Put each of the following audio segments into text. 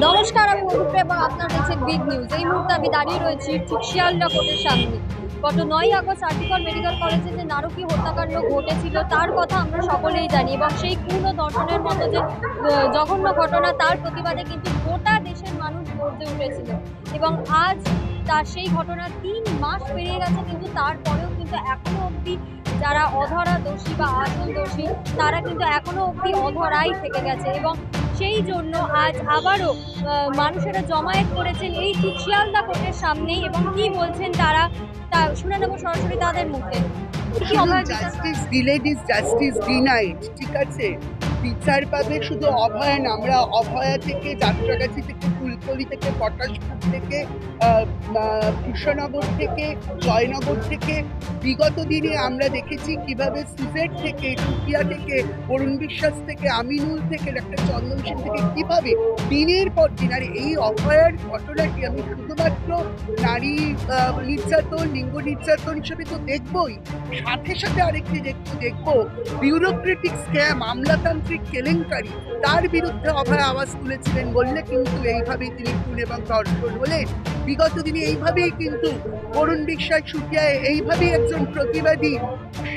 নমস্কার, আমি অনুপ্রেম এবং আপনারা দেখছেন বিগ নিউজ। এই মুহূর্তে আমি দাঁড়িয়ে রয়েছি ঠিক শিয়ালদা কোর্টের সামনে। গত 9 আগস্ট আরজিকর মেডিকেল কলেজে যে নারকীয় হত্যাকাণ্ড ঘটেছিল তার কথা আমরা সকলেই জানি এবং সেই পূর্ণ দর্শনের মতো যে জঘন্য ঘটনা তার প্রতিবাদে কিন্তু গোটা দেশের মানুষ গর্জে উঠেছিল এবং আজ তার সেই ঘটনা 3 মাস পেরিয়ে গেছে, কিন্তু তারপরেও কিন্তু এখনো অবধি যারা অধরা দোষী বা আসল দোষী তারা কিন্তু এখনো অবধি অধরাই থেকে গেছে এবং সেই জন্য আজ আবারও মানুষেরা জমায়েত করেছেন এই ঠিক শিয়ালদা কোর্টের সামনেই এবং কি বলছেন তারা তা শুনে নেব সরাসরি তাদের মুখে। Justice delayed is justice denied, ঠিক আছে? বিচার পাবে শুধু অভয়া না, আমরা অভয়া থেকে, যাত্রাগাছি থেকে, ফুলতলি থেকে, পটাশপুর থেকে, কৃষ্ণনগর থেকে, জয়নগর থেকে বিগত দিনে আমরা দেখেছি কিভাবে সিজেট থেকে, টুকিয়া থেকে, বরুণ বিশ্বাস থেকে, আমিনুল থেকে, ডাক্তার চন্দন সেন থেকে কিভাবে দিনের পর দিন। আর এই অভয়ার ঘটনাটি আমি শুধুমাত্র নারী নির্যাতন, লিঙ্গ নির্যাতন হিসেবে তো দেখবই, সাথে সাথে আরেকটি দেখবো বিউরোক্রেটিক স্ক্যাম, আমলাতান্ত্রিক কেলেঙ্কারি, তার বিরুদ্ধে অভয় আওয়াজ তুলেছিলেন বললে কিন্তু এইভাবেই তিনি খুন এবং ধর্ষণ হলেন। বিগত দিনে এইভাবেই কিন্তু বরুণ বিশ্বাস সুটিয়ায় এইভাবেই একজন প্রতিবাদী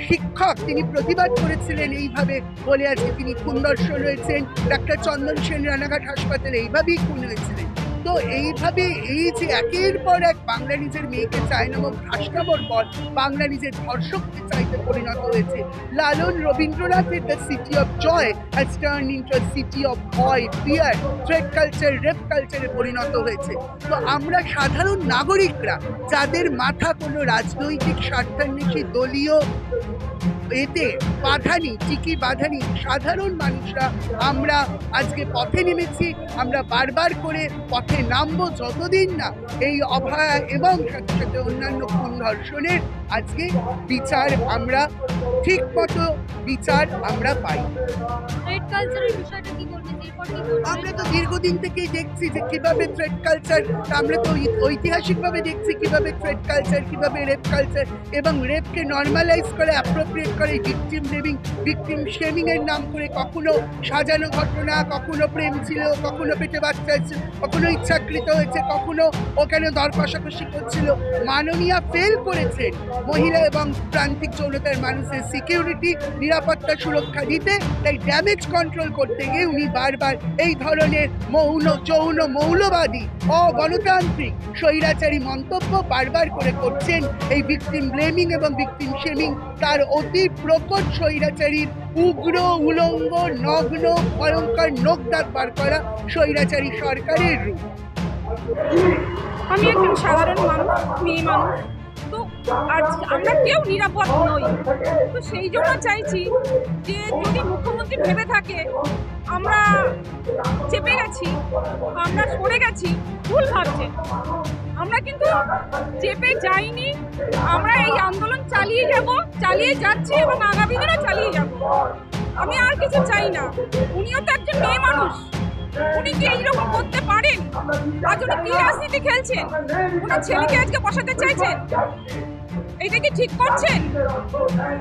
শিক্ষক তিনি প্রতিবাদ করেছিলেন এইভাবে বলে আজকে তিনি খুন ধর্ষণ হয়েছেন। ডাক্তার চন্দন সেন রানাঘাট হাসপাতালে এইভাবেই খুন হয়েছিলেন। তো এইভাবে এই যে একের পর এক বাংলা নিজের মেয়েকে চায় না এবং ভাসনাবর পর বাংলা নিজের ধর্ষককে চাইতে পরিণত হয়েছে। লালন রবীন্দ্রনাথের the city of joy has turn into a city of ভয়, ফিয়ার, থ্রেট কালচার, রেপ কালচারে পরিণত হয়েছে। তো আমরা সাধারণ নাগরিকরা যাদের মাথা কোনো রাজনৈতিক স্বার্থান্বেষী দলীয় এতে বাধানি, চিকি বাধানি সাধারণ মানুষরা আমরা আজকে পথে নেমেছি। আমরা বারবার করে পথে নামবো যতদিন না এই অভয়া এবং সাথে সাথে অন্যান্য খুন ধর্ষণের আজকে বিচার আমরা ঠিক মতো বিচার আমরা পাই। আমরা তো দীর্ঘদিন থেকেই দেখছি যে কিভাবে থ্রেট কালচার, আমরা তো ঐতিহাসিকভাবে দেখছি কিভাবে থ্রেট কালচার, কিভাবে রেপ কালচার এবং রেপকে নর্মালাইজ করে, অ্যাপ্রোপ্রিয়েট করে ভিকটিম ব্লেমিং, ভিকটিম শেমিং এর নাম করে কখনো সাজানো ঘটনা, কখনো প্রেম ছিল, কখনো পেটে বাচ্চা ছিল, কখনো ইচ্ছাকৃত হয়েছে, কখনো ওখানে দর কষাকষি করছিল। মাননীয়া ফেল করেছেন মহিলা এবং প্রান্তিক যৌনতার মানুষের সিকিউরিটি, নিরাপত্তা, সুরক্ষা দিতে। তাই ড্যামেজ কন্ট্রোল করতে গিয়ে উনি বারবার এই ধরনের যৌন মৌলবাদী অগণতান্ত্রিক স্বৈরাচারী মন্তব্য বারবার করে করছেন। এই ভিকটিম ব্লেমিং এবং ভিকটিম শেমিং তার অতি প্রকট স্বৈরাচারীর উগ্র, উলঙ্গ, নগ্ন, ভয়ঙ্কর নোখ দাগ বার করা স্বৈরাচারী সরকারের রূপ। আমি একজন সাধারণ মানুষ, মেয়ে মানুষ, তো আজ আমরা কেউ নিরাপদ নই। তো সেই জন্য চাইছি যে যদি মুখ্যমন্ত্রী ভেবে থাকে আমরা চেপে গেছি, আমরা সরে গেছি, ভুল ভাবছে। আমরা কিন্তু চেপে যাইনি, আমরা এই আন্দোলন চালিয়ে যাব, চালিয়ে যাচ্ছি এবং আগামী দিনও চালিয়ে যাব। আমি আর কিছু চাই না। উনিও তো একজন মেয়ে মানুষ, উনি কি এইরকম করতে পারেন? আজ উনি কি রাজনীতি খেলছেন? ওনার ছেলেকে আজকে বসাতে চাইছেন, এটা কি ঠিক করছেন?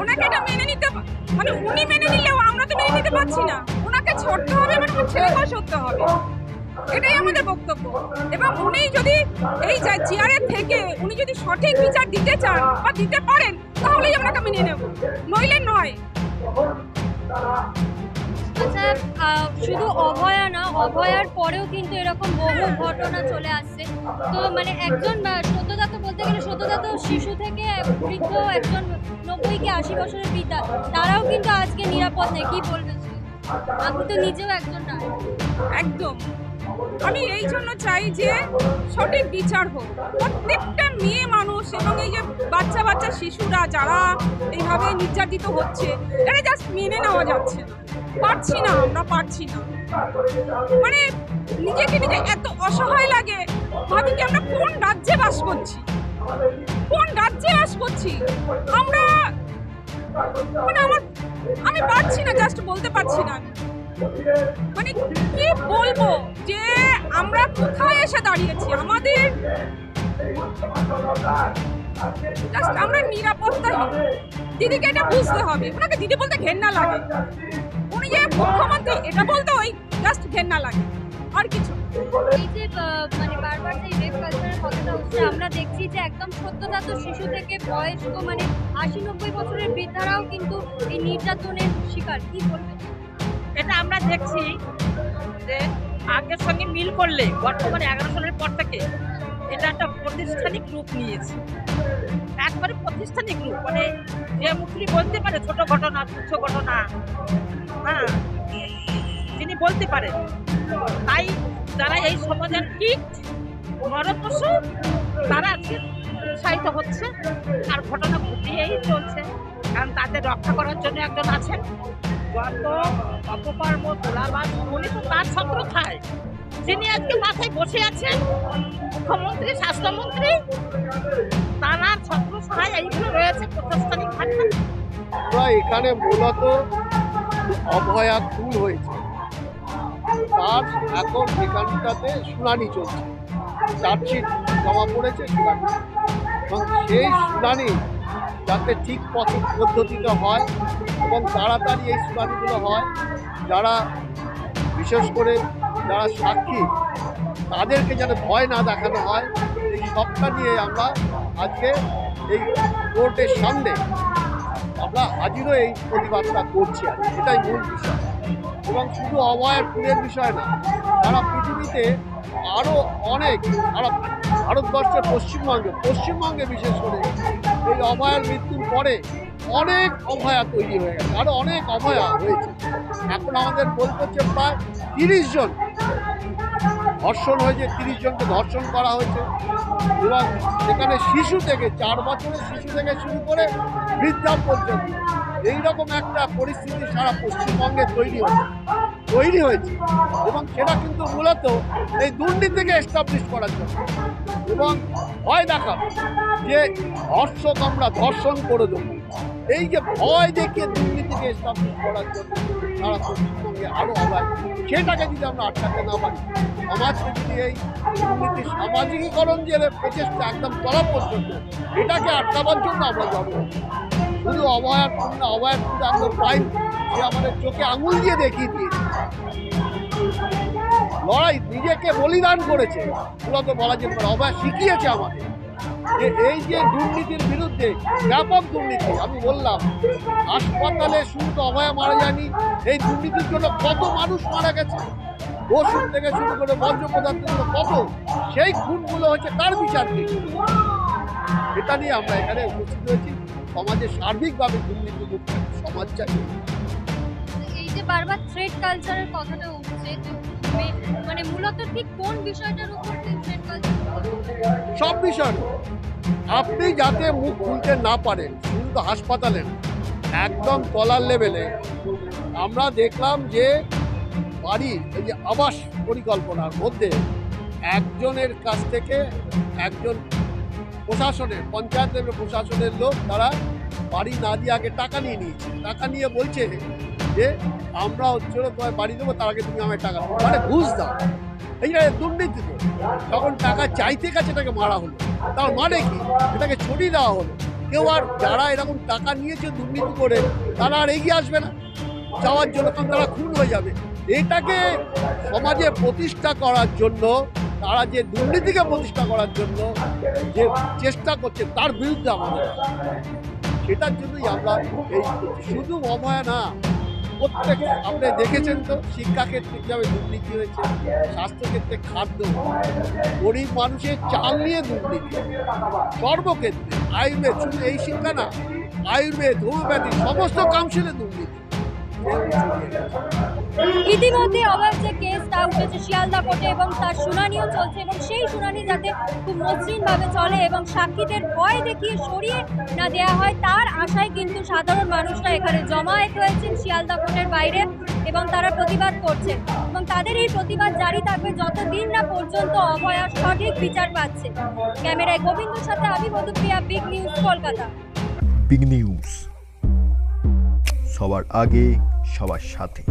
ওনাকে এটা মেনে নিতে, মানে উনি মেনে নিলেও আমরা তো মেনে নিতে পারছি না। ওনাকে ছড়তে হবে এবং ছেলেকেও সরতে হবে, এটাই আমাদের বক্তব্য। এবং উনি যদি এই চেয়ারের থেকে উনি যদি সঠিক বিচার দিতে চান বা দিতে পারেন তাহলেই আমরা মেনে নেব, নইলে নয়। আচ্ছা, শুধু অভয়া না, অভয়ার পরেও কিন্তু এরকম বহু ঘটনা চলে আসছে। তো মানে একজন সদ্যজাত, বলতে গেলে সদ্যজাত শিশু থেকে বৃদ্ধ একজন 90 কি 80 বছরের বৃদ্ধা, তারাও কিন্তু আজকে নিরাপদ নেই। কি বলবেন? আপনি তো নিজেও একজন না। একদম, আমি এই জন্য চাই যে সঠিক বিচার হোক। প্রত্যেকটা মেয়ে মানুষ এবং এই যে বাচ্চা বাচ্চা শিশুরা যারা এইভাবে নির্যাতিত হচ্ছে, এটা জাস্ট মেনে নেওয়া যাচ্ছে না, পারছি না, আমরা পারছি না। মানে নিজেকে নিজে এত অসহায় লাগে, ভাবি কি আমরা কোন রাজ্যে বাস করছি, কোন রাজ্যে বাস করছি আমরা। মানে আমি পারছি না, জাস্ট বলতে পারছি না। মানে কি বলবো যে আমরা কোথায় এসে দাঁড়িয়েছি, আমাদের জাস্ট আমরা নিরাপত্তাহীন। দিদিকে এটা বুঝতে হবে, ওনাকে দিদি বলতে ঘেন্না লাগে। উনি যে মুখ্যমন্ত্রী এটা বলতে ওই জাস্ট ঘেন্না লাগে, আর কিছু। এই যে মানে বারবার যে রেপ কালচারের কথাটা হচ্ছে, আমরা দেখছি যে একদম সদ্যজাত শিশু থেকে বয়স্ক মানে 80-90 বছরের বৃদ্ধারাও কিন্তু এই নির্যাতনের শিকার। কি বলবেন? এটা আমরা দেখছি যে আগের সঙ্গে মিল করলে বর্তমানে 11 সালের পর থেকে এটা একটা প্রাতিষ্ঠানিক রূপ নিয়েছে। একবারে প্রাতিষ্ঠানিক রূপ, মানে যে মুখলি বলতে পারে ছোট ঘটনা, তুচ্ছ ঘটনা, হ্যাঁ, যিনি বলতে পারেন, তাই যারা এই সমাজের কীট নরপশু তারা আজকে উৎসাহিত হচ্ছে আর ঘটনা ঘটিয়েই চলছে। কারণ তাদের রক্ষা করার জন্য একজন আছেন, যত অপকর্ম তোলাবাজ উনি তো তার ছত্রছায়, যিনি আজকে মাথায় বসে আছেন মুখ্যমন্ত্রী, স্বাস্থ্যমন্ত্রী, তারা ছত্রছায় এইগুলো রয়েছে প্রতিষ্ঠানিক ঘটনা। আমরা এখানে মূলত অভয়া খুন হয়েছে, তার এখন এখানটাতে শুনানি চলছে, চার্জশিট জমা পড়েছে, শুনানি, এবং সেই শুনানি যাতে ঠিক পদ্ধতিতে হয় এবং তাড়াতাড়ি এই শুনানিগুলো হয়, যারা বিশেষ করে যারা সাক্ষী তাদেরকে যেন ভয় না দেখানো হয়, এই সবটা নিয়ে আমরা আজকে এই কোর্টের সামনে আমরা হাজিরও এই প্রতিবাদটা করছি। আর এটাই মূল বিষয়, এবং শুধু অভয়ের খুনের বিষয় না, সারা পৃথিবীতে আরও অনেক, সারা ভারতবর্ষের পশ্চিমবঙ্গে বিশেষ করে এই অভয়ার মৃত্যুর পরে অনেক অভয়া তৈরি হয়ে গেছে, আরও অনেক অভয়া হয়েছে। এখন আমাদের বলতে হচ্ছে প্রায় 30 জন ধর্ষণ হয়েছে, 30 জনকে ধর্ষণ করা হয়েছে, এবং সেখানে শিশু থেকে 4 বছরের শিশু থেকে শুরু করে বৃদ্ধা পর্যন্ত এইরকম একটা পরিস্থিতি সারা পশ্চিমবঙ্গে তৈরি হয়েছে, এবং সেটা কিন্তু মূলত এই দুর্নীতিকে এস্টাবলিশ করার জন্য এবং ভয় দেখানো যে ধর্ষক আমরা ধর্ষণ করে দেবো, এই যে ভয় দেখিয়ে দুর্নীতিকে এস্টাবলিশ করার জন্য সারা পশ্চিমবঙ্গে আরও অবাধ, সেটাকে যদি আমরা আটকাতে না পারি, সমাজকে যদি এই দুর্নীতি সামাজিকীকরণ যে প্রচেষ্টা একদম করা পর্যন্ত এটাকে আটকাবার জন্য আমরা যাবো। শুধু অভয়ার শুধু একদম প্রাইম, যে আমাদের চোখে আঙুল দিয়ে দেখিয়ে দিয়েছে, লড়াই নিজেকে বলিদান করেছে, মূলত বলা যেতে পারে অভয়া শিখিয়েছে আমাদের যে এই যে দুর্নীতির বিরুদ্ধে, ব্যাপক দুর্নীতি, আমি বললাম হাসপাতালে শুধু তো অভয়া মারা যায়নি, এই দুর্নীতির জন্য কত মানুষ মারা গেছে, ওষুধ থেকে শুরু করে বর্জ্য পদার্থ কত, সেই খুনগুলো হচ্ছে তার বিচার কি, এটা নিয়ে আমরা এখানে উপস্থিত হয়েছি। সমাজে সার্বিকভাবে দুর্নীতিমুক্ত সমাজ চাই। এই যে বারবার থ্রেড কালচারের কথাটা উঠছে, তো মানে মূলত ঠিক কোন বিষয়টার উপর থ্রেড কালচার? সব বিষয় আপনি যাতে মুখ খুলতে না পারেন, শুধু হাসপাতালে না, একদম তলার লেভেলে আমরা দেখলাম যে বাড়ি, এই যে আবাস পরিকল্পনার মধ্যে একজনের কাছ থেকে একজন প্রশাসনের, পঞ্চায়েত লেভেলের প্রশাসনের লোক, তারা বাড়ি না দিয়ে আগে টাকা নিয়ে নিয়েছে, টাকা নিয়ে বলছে যে আমরা হচ্ছে তোমায় বাড়ি দেবো, তার আগে তুমি আমায় টাকা দেবো, মানে ঘুষ দাও, এইটা দুর্নীতি। তো তখন টাকা চাইতে কাছে তাকে মারা হলো, তার মানে কি, এটাকে ছড়িয়ে দেওয়া হলো। কেউ আর যারা এরকম টাকা নিয়েছে দুর্নীতি করে, তারা আর এগিয়ে আসবে না যাওয়ার জন্য, কারণ তারা খুন হয়ে যাবে। এটাকে সমাজে প্রতিষ্ঠা করার জন্য, তারা যে দুর্নীতিকে প্রতিষ্ঠা করার জন্য যে চেষ্টা করছে, তার বিরুদ্ধে আমাদের, সেটার জন্যই আমরা এই শুধু অভয়া না, প্রত্যেক আপনি দেখেছেন তো শিক্ষাক্ষেত্রে কীভাবে দুর্নীতি হয়েছে, স্বাস্থ্যক্ষেত্রে খাদ্য, গরিব মানুষের চাল নিয়ে দুর্নীতি, সর্বক্ষেত্রে আয়ুর্বেদ, শুধু এই শিক্ষা না, আয়ুর্বেদ, হোমিওপ্যাথি, সমস্ত কাউন্সিলে দুর্নীতি। ইতিমধ্যে অভয়ের যে কেসটা উঠেছে শিয়ালদা কোর্টে এবং তার শুনানিও চলছে, এবং সেই শুনানি যাতে খুব মসৃণভাবে চলে এবং সাক্ষীদের ভয় দেখিয়ে সরিয়ে না দেওয়া হয়, তার আশায় কিন্তু সাধারণ মানুষরা এখানে জমায়েত হয়েছেন শিয়ালদা কোর্টের বাইরে, এবং তারা প্রতিবাদ করছেন, এবং তাদের এই প্রতিবাদ জারি থাকবে যতদিন না পর্যন্ত অভয়ার সঠিক বিচার পাচ্ছে। ক্যামেরায় গোবিন্দর সাথে আমি Madhupriya, big news, Kolkata. Big news, সবার আগে সবার সাথে।